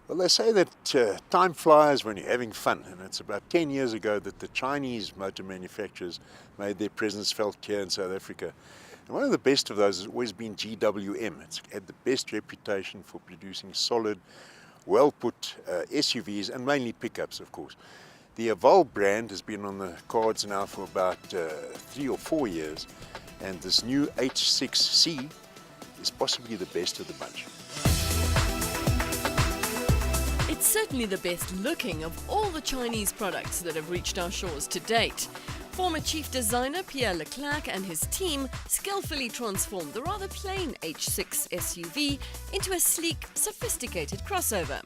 Well, they say that time flies when you're having fun, and it's about 10 years ago that the Chinese motor manufacturers made their presence felt here in South Africa. And one of the best of those has always been GWM. It's had the best reputation for producing solid, well-put SUVs and mainly pickups, of course. The Haval brand has been on the cards now for about 3 or 4 years, and this new H6C is possibly the best of the bunch. It's certainly the best looking of all the Chinese products that have reached our shores to date. Former chief designer Pierre Leclerc and his team skillfully transformed the rather plain H6 SUV into a sleek, sophisticated crossover.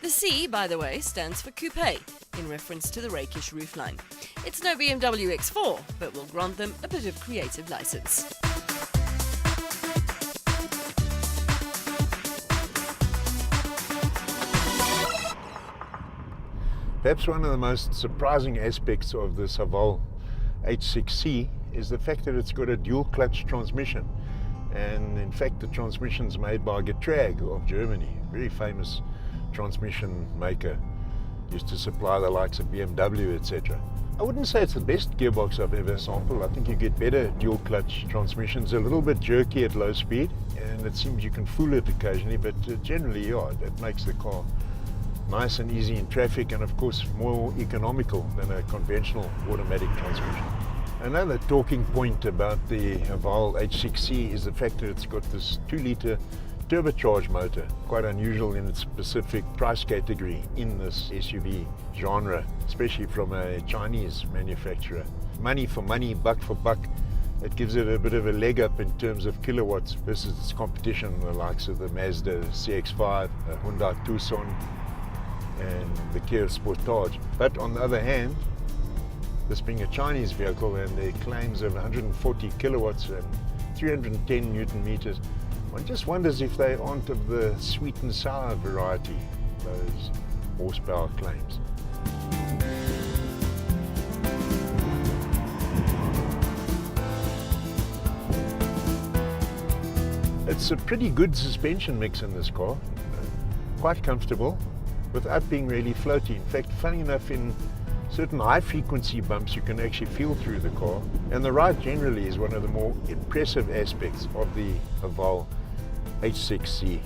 The C, by the way, stands for coupe, in reference to the rakish roofline. It's no BMW X4, but we'll grant them a bit of creative license. Perhaps one of the most surprising aspects of this Haval H6C is the fact that it's got a dual clutch transmission. And in fact, the transmission's made by Getrag of Germany, a very famous transmission maker. Used to supply the likes of BMW, etc. I wouldn't say it's the best gearbox I've ever sampled. I think you get better dual clutch transmissions, a little bit jerky at low speed, and it seems you can fool it occasionally, but generally, yeah, it makes the car nice and easy in traffic, and of course more economical than a conventional automatic transmission. Another talking point about the Haval H6C is the fact that it's got this 2-litre turbocharged motor, quite unusual in its specific price category in this SUV genre, especially from a Chinese manufacturer. Money for money, buck for buck, it gives it a bit of a leg up in terms of kilowatts versus its competition, the likes of the Mazda CX-5, Hyundai Tucson, and the Kia Sportage. But on the other hand, this being a Chinese vehicle and their claims of 140 kilowatts and 310 newton meters, one just wonders if they aren't of the sweet and sour variety, those horsepower claims. It's a pretty good suspension mix in this car, quite comfortable, without being really floaty. In fact, funny enough, in certain high-frequency bumps you can actually feel through the car, and the ride generally is one of the more impressive aspects of the Haval H6C.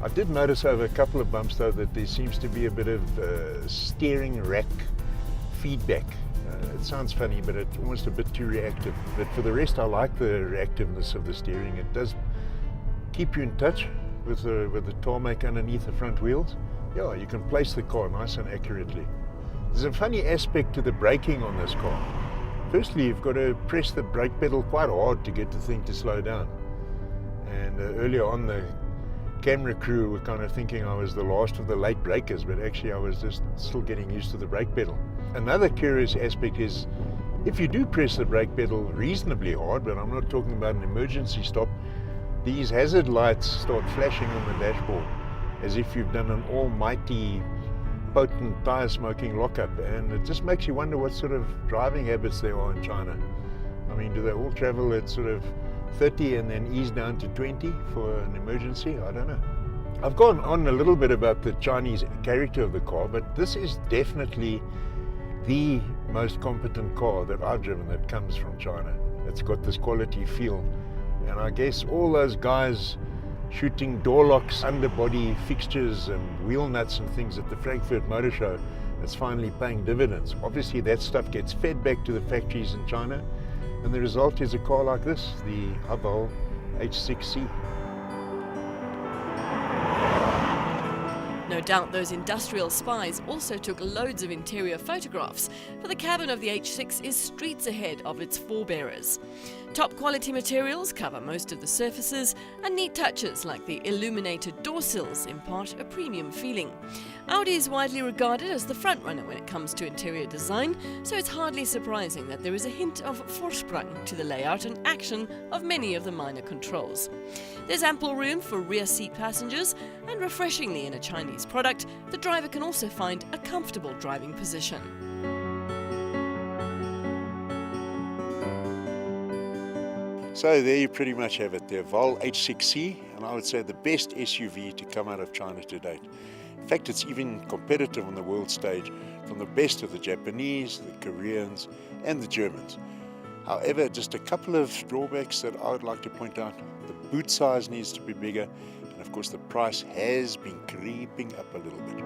I did notice over a couple of bumps though that there seems to be a bit of steering rack feedback. It sounds funny, but it's almost a bit too reactive. But for the rest, I like the reactiveness of the steering. It does keep you in touch with the tarmac underneath the front wheels. Yeah, you can place the car nice and accurately. There's a funny aspect to the braking on this car. Firstly, you've got to press the brake pedal quite hard to get the thing to slow down. And earlier on, the camera crew were kind of thinking I was the last of the late brakers, but actually I was just still getting used to the brake pedal. Another curious aspect is, if you do press the brake pedal reasonably hard, but I'm not talking about an emergency stop, these hazard lights start flashing on the dashboard, as if you've done an almighty potent tire smoking lockup, and it just makes you wonder what sort of driving habits there are in China. I mean, do they all travel at sort of 30 and then ease down to 20 for an emergency? I don't know. I've gone on a little bit about the Chinese character of the car, but this is definitely the most competent car that I've driven that comes from China. It's got this quality feel, and I guess all those guys shooting door locks, underbody fixtures and wheel nuts and things at the Frankfurt Motor Show, it's finally paying dividends. Obviously that stuff gets fed back to the factories in China, and the result is a car like this, the Haval H6C. No doubt those industrial spies also took loads of interior photographs, for the cabin of the H6 is streets ahead of its forebearers. Top quality materials cover most of the surfaces, and neat touches like the illuminated door sills impart a premium feeling. Audi is widely regarded as the frontrunner when it comes to interior design, so it's hardly surprising that there is a hint of Vorsprung to the layout and action of many of the minor controls. There's ample room for rear seat passengers, and refreshingly in a Chinese product, the driver can also find a comfortable driving position. So there you pretty much have it, the Haval H6C, and I would say the best SUV to come out of China to date. In fact, it's even competitive on the world stage from the best of the Japanese, the Koreans, and the Germans. However, just a couple of drawbacks that I would like to point out. The boot size needs to be bigger, and of course the price has been creeping up a little bit.